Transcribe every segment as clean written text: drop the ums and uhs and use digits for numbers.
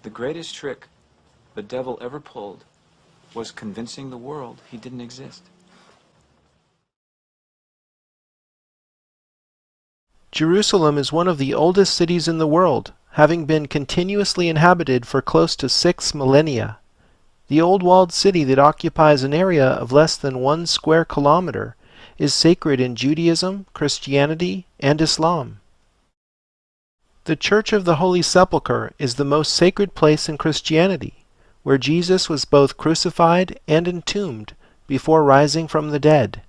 The greatest trick the devil ever pulled was convincing the world he didn't exist. Jerusalem is one of the oldest cities in the world, having been continuously inhabited for close to 6 millennia. The old walled city that occupies an area of less than 1 square kilometer is sacred in Judaism, Christianity, and Islam. The Church of the Holy Sepulchre is the most sacred place in Christianity, where Jesus was both crucified and entombed before rising from the dead.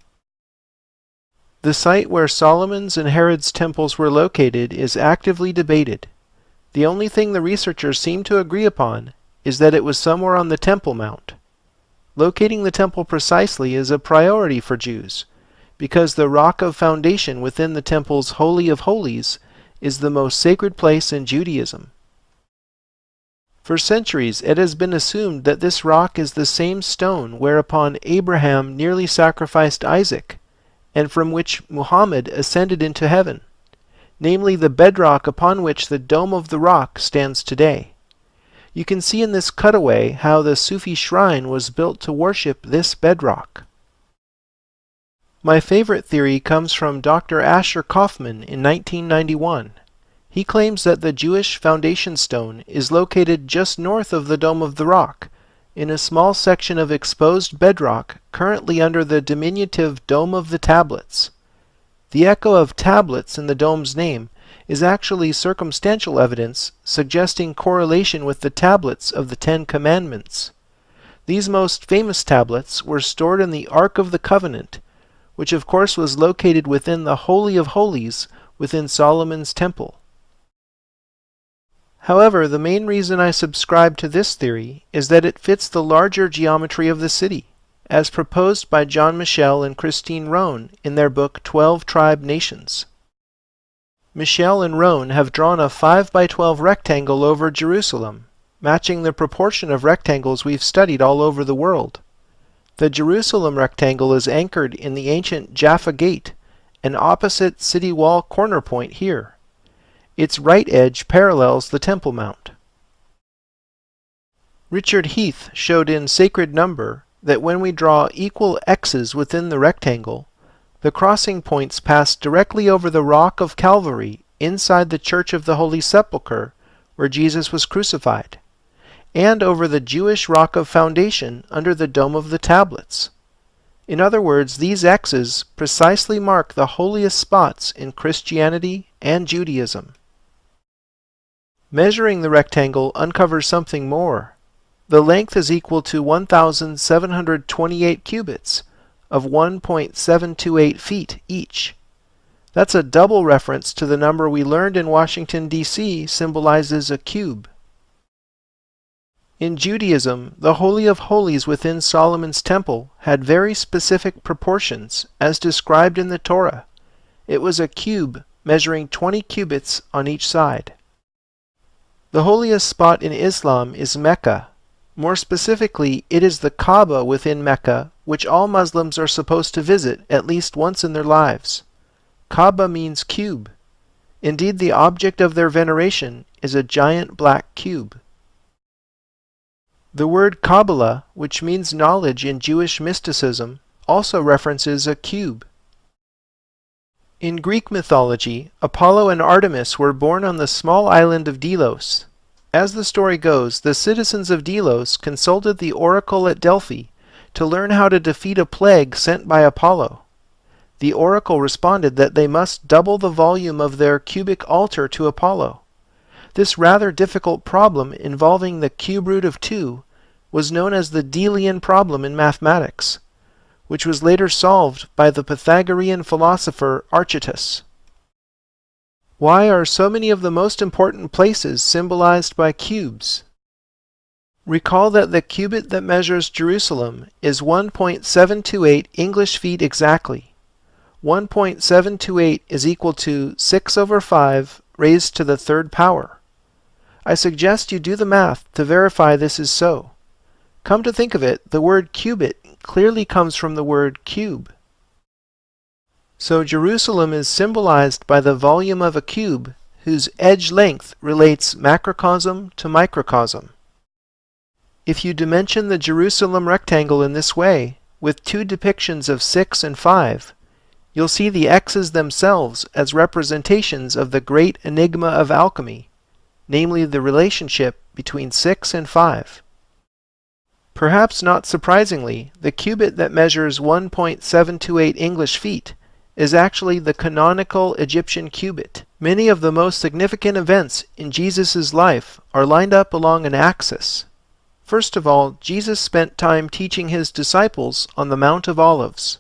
The site where Solomon's and Herod's temples were located is actively debated. The only thing the researchers seem to agree upon is that it was somewhere on the Temple Mount. Locating the temple precisely is a priority for Jews, because the rock of foundation within the temple's Holy of Holies is the most sacred place in Judaism. For centuries it has been assumed that this rock is the same stone whereupon Abraham nearly sacrificed Isaac, and from which Muhammad ascended into heaven, namely the bedrock upon which the Dome of the Rock stands today. You can see in this cutaway how the Sufi shrine was built to worship this bedrock. My favorite theory comes from Dr. Asher Kaufman in 1991. He claims that the Jewish foundation stone is located just north of the Dome of the Rock, in a small section of exposed bedrock currently under the diminutive Dome of the Tablets. The echo of tablets in the dome's name is actually circumstantial evidence suggesting correlation with the tablets of the 10 Commandments. These most famous tablets were stored in the Ark of the Covenant, which of course was located within the Holy of Holies within Solomon's temple. However, the main reason I subscribe to this theory is that it fits the larger geometry of the city, as proposed by John Michel and Christine Rohn in their book 12 Tribe Nations. Michel and Rohn have drawn a 5 by 12 rectangle over Jerusalem, matching the proportion of rectangles we've studied all over the world. The Jerusalem rectangle is anchored in the ancient Jaffa Gate, an opposite city wall corner point here. Its right edge parallels the Temple Mount. Richard Heath showed in Sacred Number that when we draw equal x's within the rectangle, the crossing points pass directly over the rock of Calvary inside the Church of the Holy Sepulchre, where Jesus was crucified, and over the Jewish rock of foundation under the Dome of the Tablets. In other words, these x's precisely mark the holiest spots in Christianity and Judaism. Measuring the rectangle uncovers something more. The length is equal to 1,728 cubits of 1.728 feet each. That's a double reference to the number we learned in Washington, D.C. symbolizes a cube. In Judaism, the Holy of Holies within Solomon's temple had very specific proportions, as described in the Torah. It was a cube measuring 20 cubits on each side. The holiest spot in Islam is Mecca. More specifically, it is the Kaaba within Mecca, which all Muslims are supposed to visit at least once in their lives. Kaaba means cube. Indeed, the object of their veneration is a giant black cube. The word Kabbalah, which means knowledge in Jewish mysticism, also references a cube. In Greek mythology, Apollo and Artemis were born on the small island of Delos. As the story goes, the citizens of Delos consulted the oracle at Delphi to learn how to defeat a plague sent by Apollo. The oracle responded that they must double the volume of their cubic altar to Apollo. This rather difficult problem involving the cube root of 2 was known as the Delian problem in mathematics, which was later solved by the Pythagorean philosopher Archytas. Why are so many of the most important places symbolized by cubes? Recall that the cubit that measures Jerusalem is 1.728 English feet exactly. 1.728 is equal to 6 over 5 raised to the 3rd power. I suggest you do the math to verify this is so. Come to think of it, the word cubit clearly comes from the word cube. So Jerusalem is symbolized by the volume of a cube whose edge length relates macrocosm to microcosm. If you dimension the Jerusalem rectangle in this way, with two depictions of 6 and 5, you'll see the x's themselves as representations of the great enigma of alchemy, namely the relationship between 6 and 5. Perhaps not surprisingly, the cubit that measures 1.728 English feet is actually the canonical Egyptian cubit. Many of the most significant events in Jesus' life are lined up along an axis. First of all, Jesus spent time teaching his disciples on the Mount of Olives.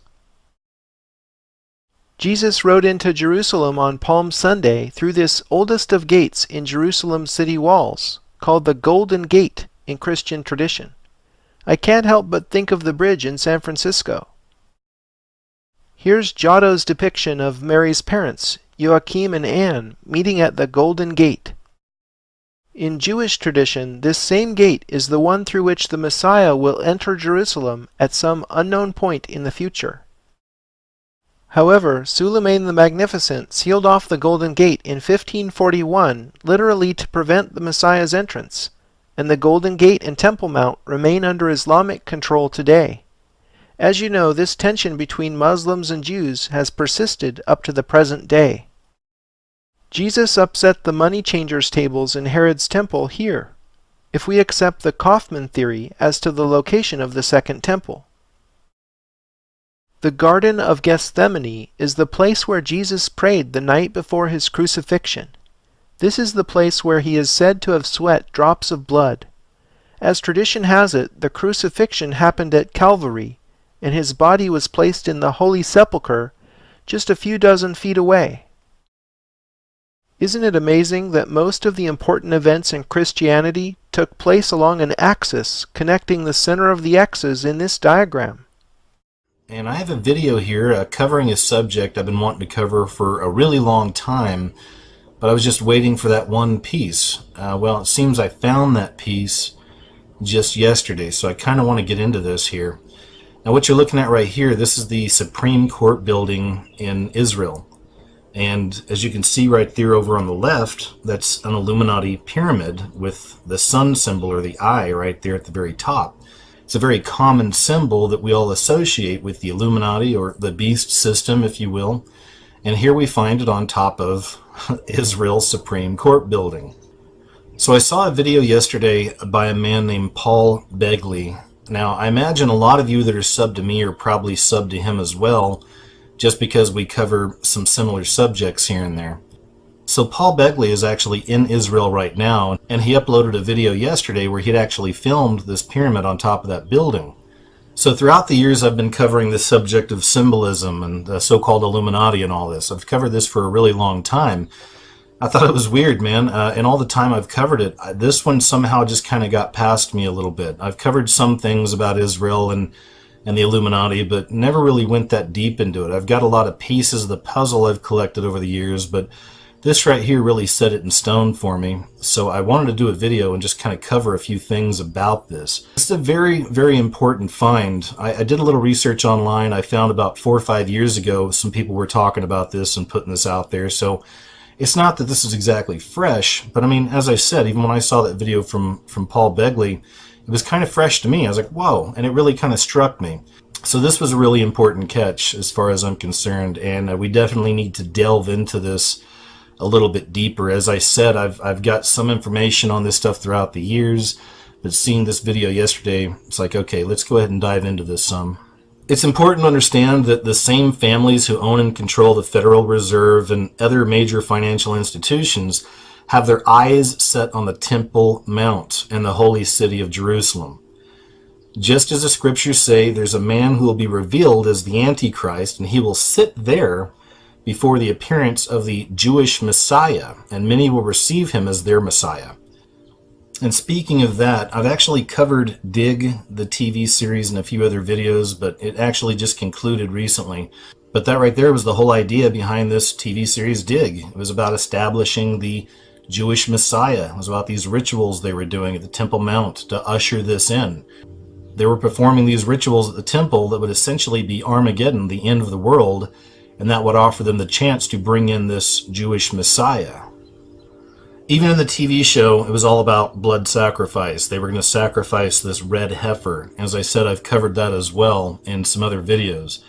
Jesus rode into Jerusalem on Palm Sunday through this oldest of gates in Jerusalem's city walls, called the Golden Gate in Christian tradition. I can't help but think of the bridge in San Francisco. Here's Giotto's depiction of Mary's parents, Joachim and Anne, meeting at the Golden Gate. In Jewish tradition, this same gate is the one through which the Messiah will enter Jerusalem at some unknown point in the future. However, Suleiman the Magnificent sealed off the Golden Gate in 1541, literally to prevent the Messiah's entrance, and the Golden Gate and Temple Mount remain under Islamic control today. As you know, this tension between Muslims and Jews has persisted up to the present day. Jesus upset the money changers' tables in Herod's temple here, if we accept the Kaufman theory as to the location of the Second Temple. The Garden of Gethsemane is the place where Jesus prayed the night before his crucifixion. This is the place where he is said to have sweat drops of blood. As tradition has it, the crucifixion happened at Calvary, and his body was placed in the Holy Sepulchre just a few dozen feet away. Isn't it amazing that most of the important events in Christianity took place along an axis connecting the center of the X's in this diagram? And I have a video here covering a subject I've been wanting to cover for a really long time, but I was just waiting for that one piece. Well, it seems I found that piece just yesterday, so I kind of want to get into this here. Now, what you're looking at right here, this is the Supreme Court building in Israel. And as you can see right there over on the left, that's an Illuminati pyramid with the sun symbol, or the eye, right there at the very top. It's a very common symbol that we all associate with the Illuminati, or the beast system, if you will. And here we find it on top of Israel's Supreme Court building. So I saw a video yesterday by a man named Paul Begley. Now, I imagine a lot of you that are subbed to me are probably subbed to him as well, just because we cover some similar subjects here and there. So Paul Begley is actually in Israel right now, and he uploaded a video yesterday where he'd actually filmed this pyramid on top of that building. So throughout the years I've been covering the subject of symbolism and the so-called Illuminati and all this. I've covered this for a really long time. I thought it was weird, man, and all the time I've covered it, this one somehow just kind of got past me a little bit. I've covered some things about Israel and the Illuminati, but never really went that deep into it. I've got a lot of pieces of the puzzle I've collected over the years, but this right here really set it in stone for me. So I wanted to do a video and just kind of cover a few things about this. This is a very, very important find. I did a little research online. I found about 4 or 5 years ago some people were talking about this and putting this out there. So it's not that this is exactly fresh, but I mean, as I said, even when I saw that video from Paul Begley, it was kind of fresh to me. I was like, whoa, and it really kind of struck me. So this was a really important catch as far as I'm concerned, and we definitely need to delve into this a little bit deeper. As I said, I've got some information on this stuff throughout the years, but seeing this video yesterday, it's like, okay, let's go ahead and dive into this some. It's important to understand that the same families who own and control the Federal Reserve and other major financial institutions have their eyes set on the Temple Mount and the holy city of Jerusalem. Just as the scriptures say, there's a man who will be revealed as the Antichrist, and he will sit there before the appearance of the Jewish Messiah, and many will receive him as their Messiah. And speaking of that, I've actually covered Dig, the TV series, in a few other videos, but it actually just concluded recently. But that right there was the whole idea behind this TV series, Dig. It was about establishing the Jewish Messiah. It was about these rituals they were doing at the Temple Mount to usher this in. They were performing these rituals at the temple that would essentially be Armageddon, the end of the world, and that would offer them the chance to bring in this Jewish Messiah. Even in the TV show, it was all about blood sacrifice. They were going to sacrifice this red heifer. As I said, I've covered that as well in some other videos.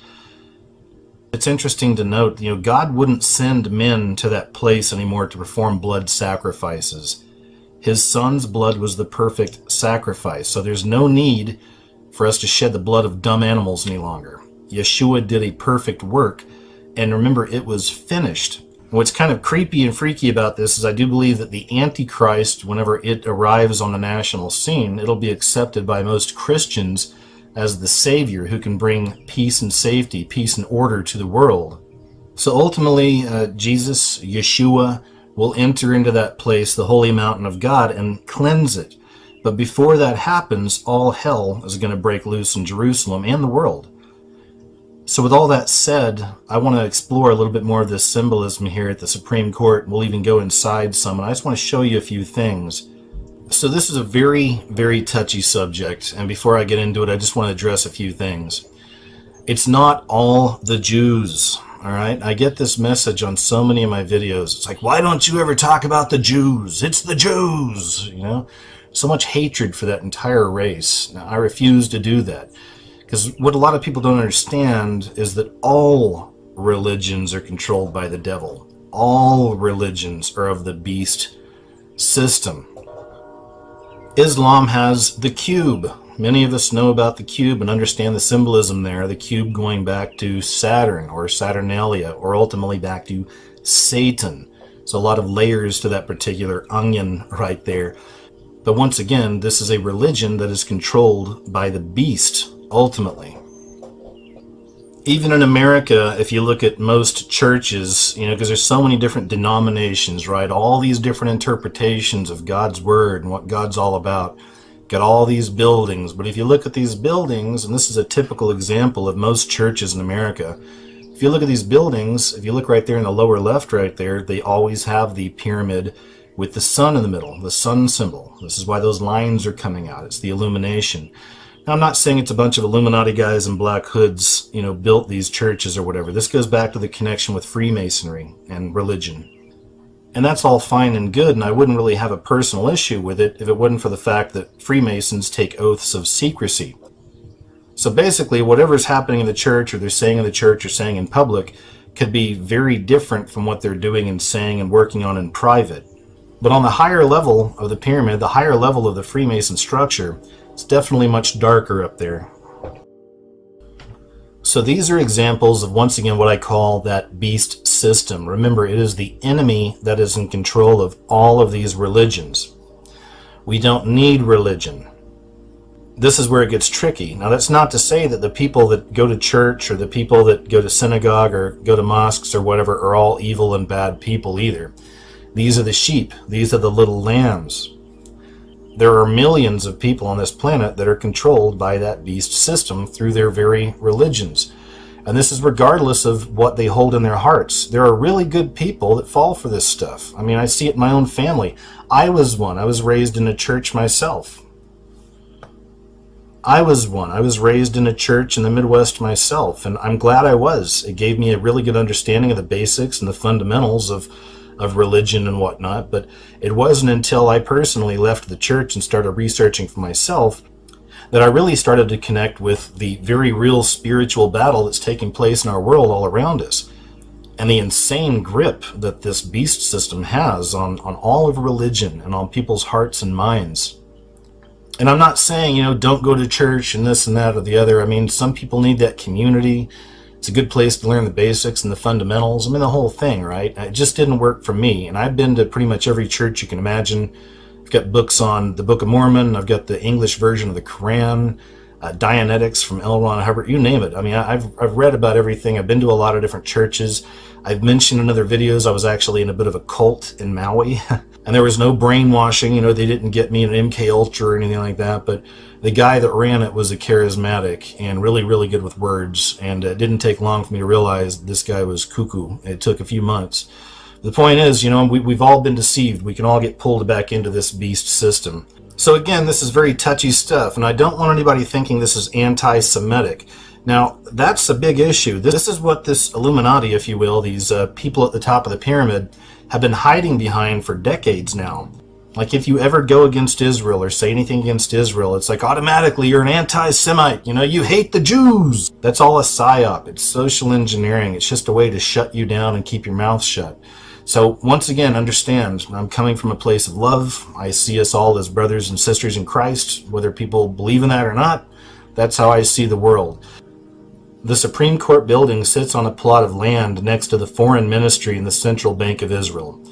It's interesting to note, God wouldn't send men to that place anymore to perform blood sacrifices. His son's blood was the perfect sacrifice, so there's no need for us to shed the blood of dumb animals any longer. Yeshua did a perfect work, and remember, it was finished. What's kind of creepy and freaky about this is I do believe that the Antichrist, whenever it arrives on the national scene, it'll be accepted by most Christians as the Savior who can bring peace and safety, peace and order to the world. So ultimately, Jesus, Yeshua, will enter into that place, the holy mountain of God, and cleanse it. But before that happens, all hell is going to break loose in Jerusalem and the world. So with all that said, I want to explore a little bit more of this symbolism here at the Supreme Court. We'll even go inside some, and I just want to show you a few things. So this is a very, very touchy subject, and before I get into it, I just want to address a few things. It's not all the Jews, all right? I get this message on so many of my videos. It's like, why don't you ever talk about the Jews? It's the Jews, So much hatred for that entire race. Now, I refuse to do that. Because what a lot of people don't understand is that all religions are controlled by the devil. All religions are of the beast system. Islam has the cube. Many of us know about the cube and understand the symbolism there. The cube going back to Saturn or Saturnalia, or ultimately back to Satan. So a lot of layers to that particular onion right there. But once again, this is a religion that is controlled by the beast, ultimately. Even in America, if you look at most churches, because there's so many different denominations, right? All these different interpretations of God's word and what God's all about. Got all these buildings. But if you look at these buildings, and this is a typical example of most churches in America, if you look at these buildings, if you look right there in the lower left right there, they always have the pyramid with the sun in the middle, the sun symbol. This is why those lines are coming out. It's the illumination. Now, I'm not saying it's a bunch of Illuminati guys in black hoods, built these churches or whatever. This goes back to the connection with Freemasonry and religion. And that's all fine and good, and I wouldn't really have a personal issue with it if it wasn't for the fact that Freemasons take oaths of secrecy. So basically, whatever's happening in the church, or they're saying in the church, or saying in public, could be very different from what they're doing and saying and working on in private. But on the higher level of the pyramid, the higher level of the Freemason structure, it's definitely much darker up there. So these are examples of, once again, what I call that beast system. Remember, it is the enemy that is in control of all of these religions. We don't need religion. This is where it gets tricky. Now, that's not to say that the people that go to church or the people that go to synagogue or go to mosques or whatever are all evil and bad people either. These are the sheep. These are the little lambs. There are millions of people on this planet that are controlled by that beast system through their very religions. And this is regardless of what they hold in their hearts. There are really good people that fall for this stuff. I mean, I see it in my own family. I was one. I was raised in a church myself. I was one. I was raised in a church in the Midwest myself, and I'm glad I was. It gave me a really good understanding of the basics and the fundamentals of religion and whatnot, but it wasn't until I personally left the church and started researching for myself that I really started to connect with the very real spiritual battle that's taking place in our world all around us, and the insane grip that this beast system has on all of religion and on people's hearts and minds. And I'm not saying, don't go to church and this and that or the other. I mean, some people need that community. It's a good place to learn the basics and the fundamentals. I mean, the whole thing, right? It just didn't work for me. And I've been to pretty much every church you can imagine. I've got books on the Book of Mormon. I've got the English version of the Quran, Dianetics from L. Ron Hubbard, you name it. I mean, I've read about everything. I've been to a lot of different churches. I've mentioned in other videos I was actually in a bit of a cult in Maui. And there was no brainwashing. They didn't get me an MK Ultra or anything like that. But the guy that ran it was a charismatic and really, really good with words. And it didn't take long for me to realize this guy was cuckoo. It took a few months. The point is, we've all been deceived. We can all get pulled back into this beast system. So again, this is very touchy stuff. And I don't want anybody thinking this is anti-Semitic. Now, that's a big issue. This is what this Illuminati, if you will, these people at the top of the pyramid, have been hiding behind for decades now. Like, if you ever go against Israel or say anything against Israel, it's like automatically you're an anti-Semite. You know, you hate the Jews. That's all a psyop. It's social engineering. It's just a way to shut you down and keep your mouth shut. So once again, understand, I'm coming from a place of love. I see us all as brothers and sisters in Christ, whether people believe in that or not. That's how I see the world. The Supreme Court building sits on a plot of land next to the Foreign Ministry and the Central Bank of Israel.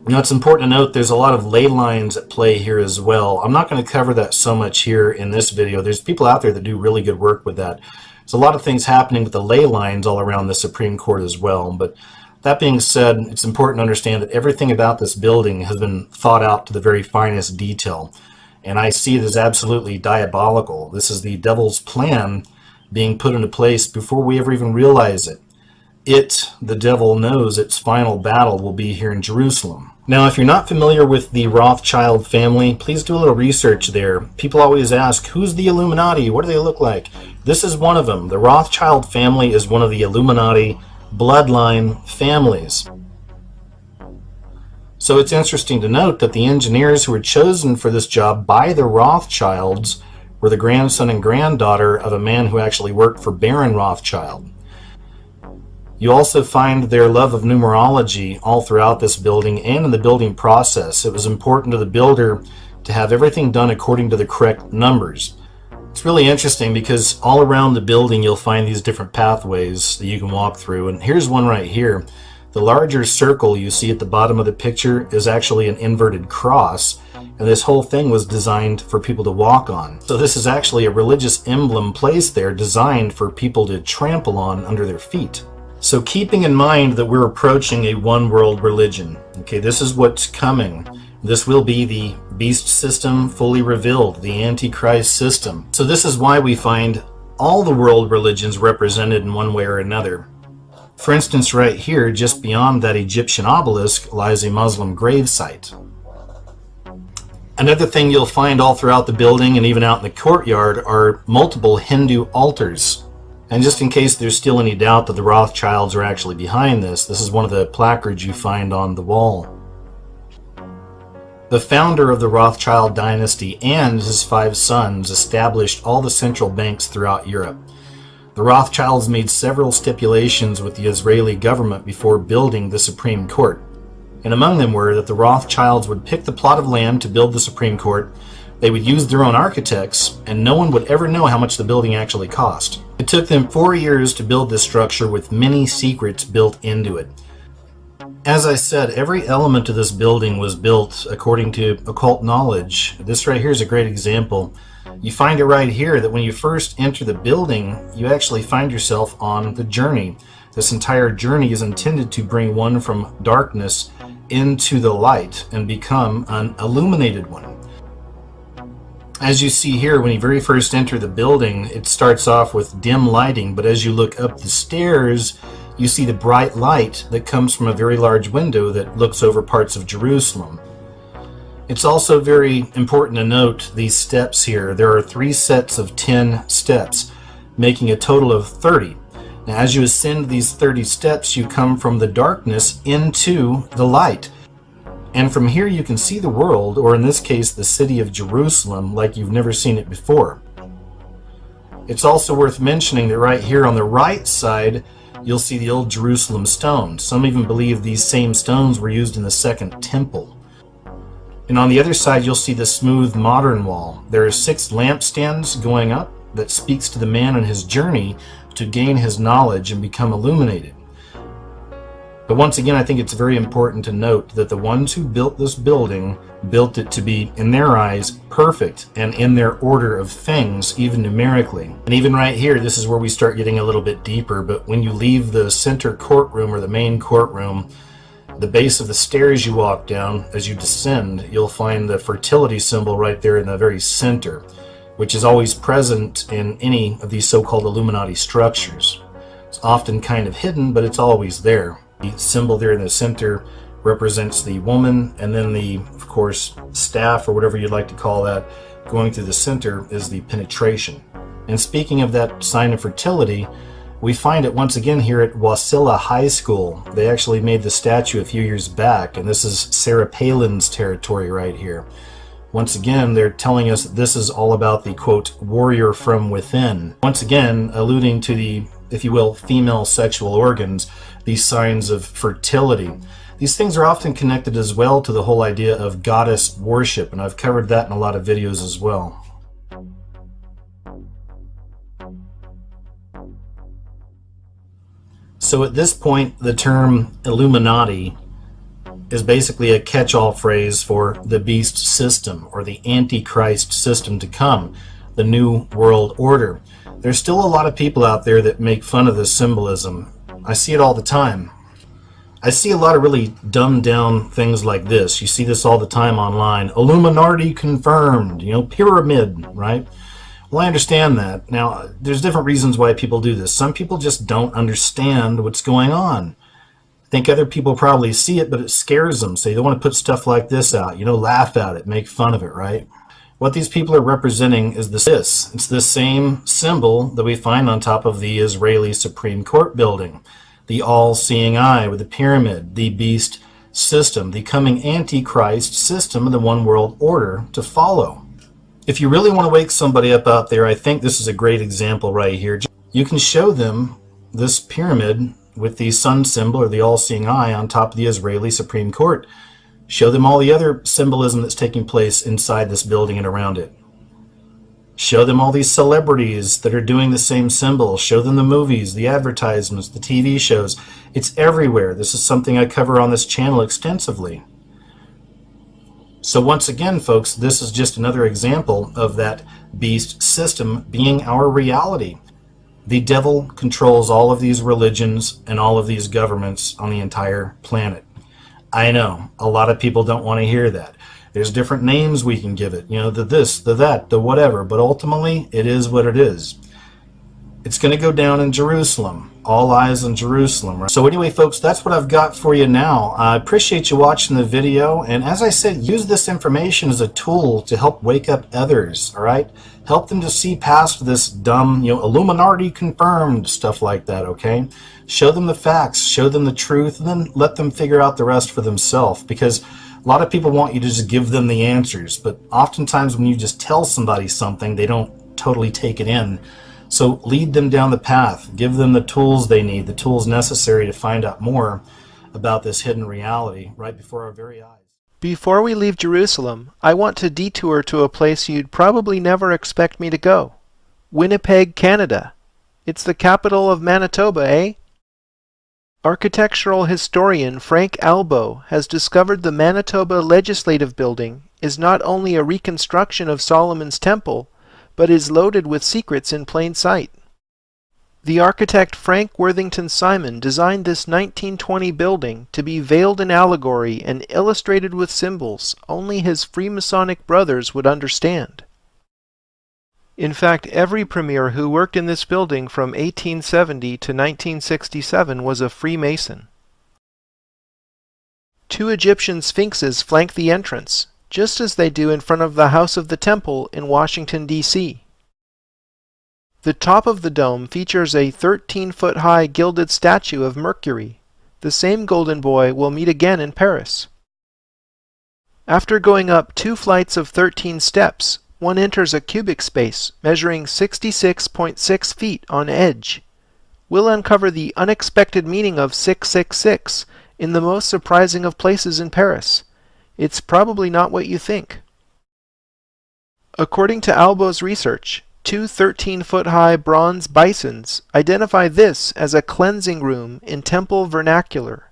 Now, it's important to note there's a lot of ley lines at play here as well. I'm not going to cover that so much here in this video. There's people out there that do really good work with that. There's a lot of things happening with the ley lines all around the Supreme Court as well. But that being said, it's important to understand that everything about this building has been thought out to the very finest detail. And I see it as absolutely diabolical. This is the devil's plan being put into place before we ever even realize it. The devil, knows its final battle will be here in Jerusalem. Now, if you're not familiar with the Rothschild family, please do a little research there. People always ask, who's the Illuminati? What do they look like? This is one of them. The Rothschild family is one of the Illuminati bloodline families. So it's interesting to note that the engineers who were chosen for this job by the Rothschilds were the grandson and granddaughter of a man who actually worked for Baron Rothschild. You also find their love of numerology all throughout this building and in the building process. It was important to the builder to have everything done according to the correct numbers. It's really interesting because all around the building you'll find these different pathways that you can walk through, and here's one right here. The larger circle you see at the bottom of the picture is actually an inverted cross, and this whole thing was designed for people to walk on. So this is actually a religious emblem placed there designed for people to trample on under their feet. So keeping in mind that we're approaching a one-world religion, okay, this is what's coming. This will be the beast system fully revealed, the Antichrist system. So this is why we find all the world religions represented in one way or another. For instance, right here, just beyond that Egyptian obelisk, lies a Muslim gravesite. Another thing you'll find all throughout the building and even out in the courtyard are multiple Hindu altars. And just in case there's still any doubt that the Rothschilds are actually behind this, this is one of the placards you find on the wall. The founder of the Rothschild dynasty and his 5 sons established all the central banks throughout Europe. The Rothschilds made several stipulations with the Israeli government before building the Supreme Court. And among them were that the Rothschilds would pick the plot of land to build the Supreme Court, they would use their own architects, and no one would ever know how much the building actually cost. It took them 4 years to build this structure with many secrets built into it. As I said, every element of this building was built according to occult knowledge. This right here is a great example. You find it right here that when you first enter the building, you actually find yourself on the journey. This entire journey is intended to bring one from darkness into the light and become an illuminated one. As you see here, when you very first enter the building, it starts off with dim lighting, but as you look up the stairs, you see the bright light that comes from a very large window that looks over parts of Jerusalem. It's also very important to note these steps here. There are 3 sets of 10 steps, making a total of 30. Now, as you ascend these 30 steps, you come from the darkness into the light. And from here you can see the world, or in this case the city of Jerusalem, like you've never seen it before. It's also worth mentioning that right here on the right side you'll see the old Jerusalem stone. Some even believe these same stones were used in the Second Temple. And on the other side you'll see the smooth modern wall. There are 6 lampstands going up that speaks to the man on his journey to gain his knowledge and become illuminated. But once again, I think it's very important to note that the ones who built this building built it to be, in their eyes, perfect and in their order of things, even numerically. And even right here, this is where we start getting a little bit deeper, but when you leave the center courtroom or the main courtroom, the base of the stairs you walk down, as you descend, you'll find the fertility symbol right there in the very center, which is always present in any of these so-called Illuminati structures. It's often kind of hidden, but it's always there. The symbol there in the center represents the woman, and then the, of course, staff or whatever you'd like to call that going through the center is the penetration. And speaking of that sign of fertility, we find it once again here at Wasilla High School. They actually made the statue a few years back, and this is Sarah Palin's territory right here. Once again, they're telling us that this is all about the, quote, warrior from within. Once again, alluding to the, if you will, female sexual organs, these signs of fertility. These things are often connected as well to the whole idea of goddess worship, and I've covered that in a lot of videos as well. So at this point, the term Illuminati is basically a catch-all phrase for the beast system, or the Antichrist system to come, the New World Order. There's still a lot of people out there that make fun of this symbolism. I see it all the time. I see a lot of really dumbed down things like this. You see this all the time online. Illuminati confirmed, pyramid, right? Well, I understand that. Now, there's different reasons why people do this. Some people just don't understand what's going on. Think other people probably see it, but it scares them. So they don't want to put stuff like this out, laugh at it, make fun of it, right? What these people are representing is this. It's the same symbol that we find on top of the Israeli Supreme Court building. The all-seeing eye with the pyramid, the beast system, the coming Antichrist system of the one world order to follow. If you really want to wake somebody up out there, I think this is a great example right here. You can show them this pyramid with the sun symbol or the all-seeing eye on top of the Israeli Supreme Court. Show them all the other symbolism that's taking place inside this building and around it. Show them all these celebrities that are doing the same symbol. Show them the movies, the advertisements, the TV shows. It's everywhere. This is something I cover on this channel extensively. So once again, folks, this is just another example of that beast system being our reality. The devil controls all of these religions and all of these governments on the entire planet. I know, a lot of people don't want to hear that. There's different names we can give it, the this, the that, the whatever, but ultimately it is what it is. It's going to go down in Jerusalem. All eyes on Jerusalem. Right? So anyway, folks, that's what I've got for you now. I appreciate you watching the video. And as I said, use this information as a tool to help wake up others, all right? Help them to see past this dumb, Illuminati confirmed stuff like that, okay? Show them the facts, show them the truth, and then let them figure out the rest for themselves. Because a lot of people want you to just give them the answers. But oftentimes when you just tell somebody something, they don't totally take it in. So lead them down the path. Give them the tools they need, the tools necessary to find out more about this hidden reality right before our very eyes. Before we leave Jerusalem, I want to detour to a place you'd probably never expect me to go. Winnipeg, Canada. It's the capital of Manitoba, eh? Architectural historian Frank Albo has discovered the Manitoba Legislative Building is not only a reconstruction of Solomon's Temple, but is loaded with secrets in plain sight. The architect Frank Worthington Simon designed this 1920 building to be veiled in allegory and illustrated with symbols only his Freemasonic brothers would understand. In fact, every premier who worked in this building from 1870 to 1967 was a Freemason. 2 Egyptian sphinxes flank the entrance, just as they do in front of the House of the Temple in Washington, D.C. The top of the dome features a 13-foot-high gilded statue of Mercury, the same golden boy we'll meet again in Paris. After going up 2 flights of 13 steps, one enters a cubic space measuring 66.6 feet on edge. We'll uncover the unexpected meaning of 666 in the most surprising of places in Paris. It's probably not what you think. According to Albo's research, 2 13-foot-high bronze bisons identify this as a cleansing room in temple vernacular.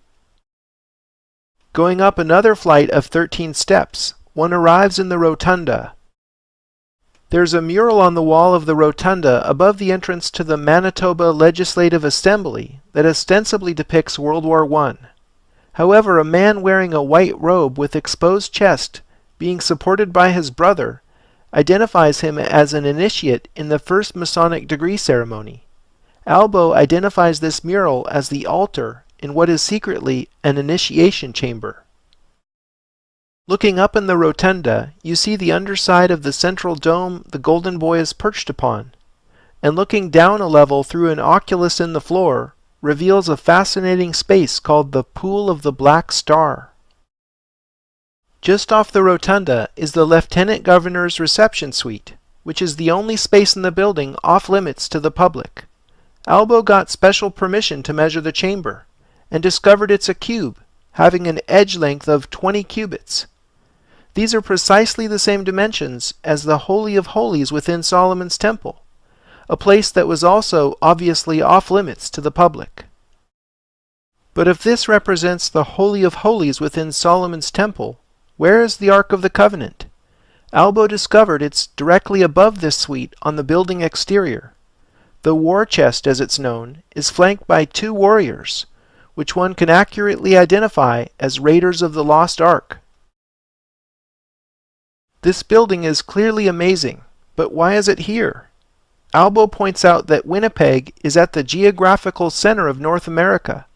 Going up another flight of 13 steps, one arrives in the rotunda. There's a mural on the wall of the rotunda above the entrance to the Manitoba Legislative Assembly that ostensibly depicts World War I. However, a man wearing a white robe with exposed chest, being supported by his brother, identifies him as an initiate in the first Masonic degree ceremony. Albo identifies this mural as the altar in what is secretly an initiation chamber. Looking up in the rotunda, you see the underside of the central dome the golden boy is perched upon. and looking down a level through an oculus in the floor reveals a fascinating space called the Pool of the Black Star. Just off the rotunda is the Lieutenant Governor's reception suite, which is the only space in the building off limits to the public. Albo got special permission to measure the chamber, and discovered it's a cube, having an edge length of 20 cubits. These are precisely the same dimensions as the Holy of Holies within Solomon's temple, a place that was also obviously off limits to the public. But if this represents the Holy of Holies within Solomon's temple, where is the Ark of the Covenant? Albo discovered it's directly above this suite on the building exterior. The war chest, as it's known, is flanked by 2 warriors, which one can accurately identify as raiders of the lost Ark. This building is clearly amazing, but why is it here? Albo points out that Winnipeg is at the geographical center of North America.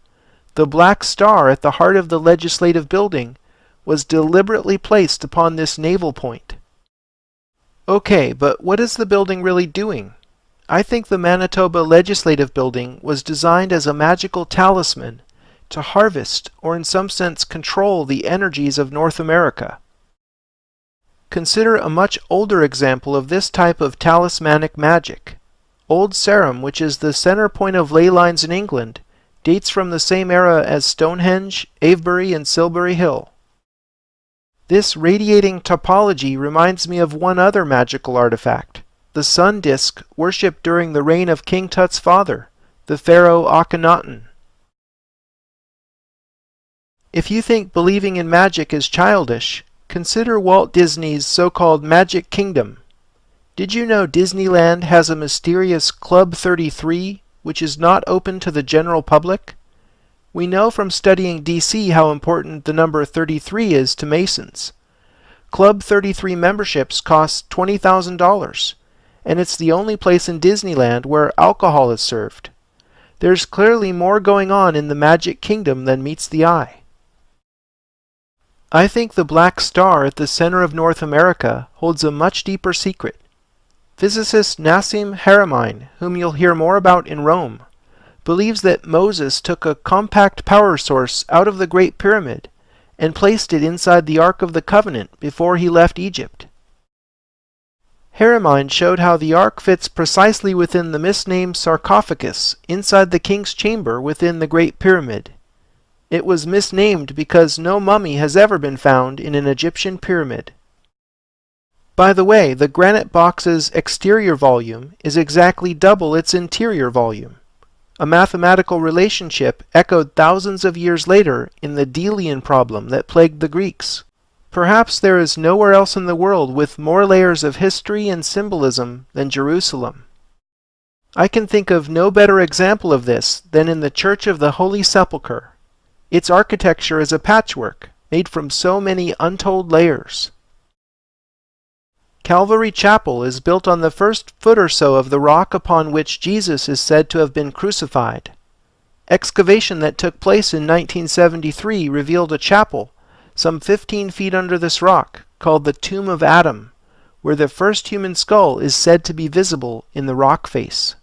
The Black Star at the heart of the legislative building was deliberately placed upon this naval point. Okay, but what is the building really doing? I think the Manitoba Legislative Building was designed as a magical talisman to harvest, or in some sense control, the energies of North America. Consider a much older example of this type of talismanic magic. Old Sarum, which is the center point of ley lines in England, dates from the same era as Stonehenge, Avebury, and Silbury Hill. This radiating topology reminds me of one other magical artifact, the sun disk worshipped during the reign of King Tut's father, the pharaoh Akhenaten. If you think believing in magic is childish, consider Walt Disney's so-called Magic Kingdom. Did you know Disneyland has a mysterious Club 33, which is not open to the general public? We know from studying DC how important the number 33 is to Masons. Club 33 memberships cost $20,000, and it's the only place in Disneyland where alcohol is served. There's clearly more going on in the Magic Kingdom than meets the eye. I think the Black Star at the center of North America holds a much deeper secret. Physicist Nassim Haramein, whom you'll hear more about in Rome, believes that Moses took a compact power source out of the Great Pyramid and placed it inside the Ark of the Covenant before he left Egypt. Haramein showed how the Ark fits precisely within the misnamed sarcophagus inside the king's chamber within the Great Pyramid. It was misnamed because no mummy has ever been found in an Egyptian pyramid. By the way, the granite box's exterior volume is exactly double its interior volume, a mathematical relationship echoed thousands of years later in the Delian problem that plagued the Greeks. Perhaps there is nowhere else in the world with more layers of history and symbolism than Jerusalem. I can think of no better example of this than in the Church of the Holy Sepulchre. Its architecture is a patchwork made from so many untold layers. Calvary Chapel is built on the first foot or so of the rock upon which Jesus is said to have been crucified. Excavation that took place in 1973 revealed a chapel some 15 feet under this rock called the Tomb of Adam, where the first human skull is said to be visible in the rock face.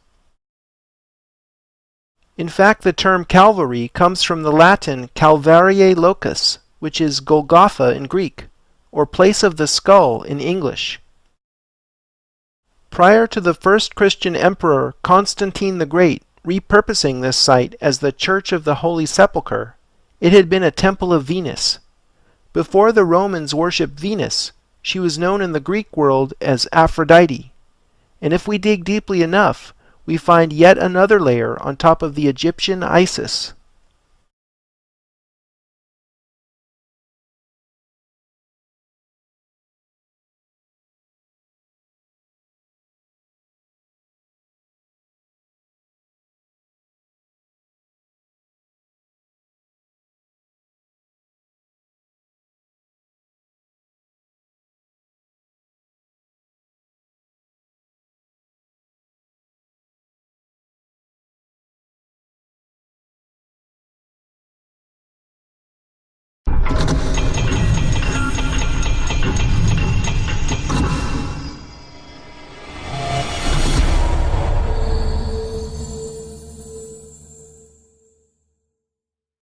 In fact, the term Calvary comes from the Latin Calvariae locus, which is Golgotha in Greek, or place of the skull in English. Prior to the first Christian emperor Constantine the Great repurposing this site as the Church of the Holy Sepulchre, it had been a temple of Venus. Before the Romans worshipped Venus, she was known in the Greek world as Aphrodite. And if we dig deeply enough, we find yet another layer on top of the Egyptian Isis.